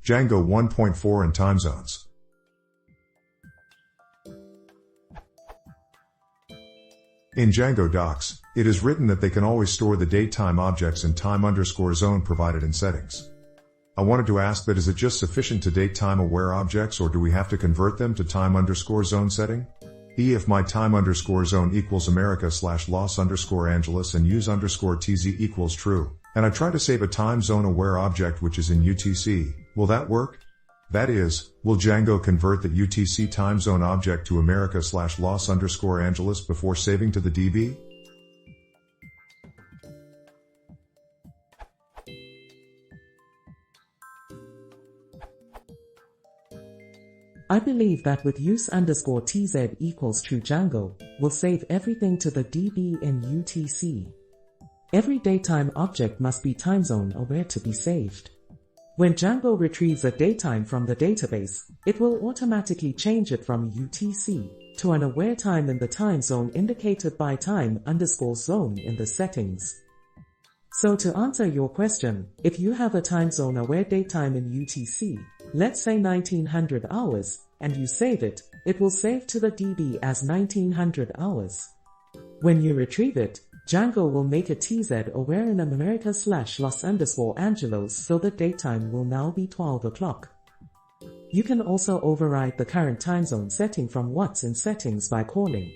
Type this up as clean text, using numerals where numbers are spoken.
Django 1.4 and timezones. In Django docs, it is written that they can always store the datetime objects in time_zone provided in settings. I wanted to ask that is it just sufficient to date time aware objects, or do we have to convert them to time_zone setting? If my time_zone equals America/Los_Angeles and use_tz equals true, and I try to save a time zone aware object which is in UTC, will that work? That is, will Django convert the UTC time zone object to America/Los_Angeles before saving to the DB? I believe that with use_tz equals true, Django will save everything to the DB in UTC. Every datetime object must be timezone aware to be saved. When Django retrieves a datetime from the database, it will automatically change it from UTC to an aware time in the time zone indicated by time_zone in the settings. So to answer your question, if you have a time zone aware datetime in UTC, let's say 1900 hours, and you save it, it will save to the DB as 1900 hours. When you retrieve it, Django will make a TZ aware in America/Los_Angeles, so the datetime will now be 12 o'clock. You can also override the current time zone setting from what's in settings by calling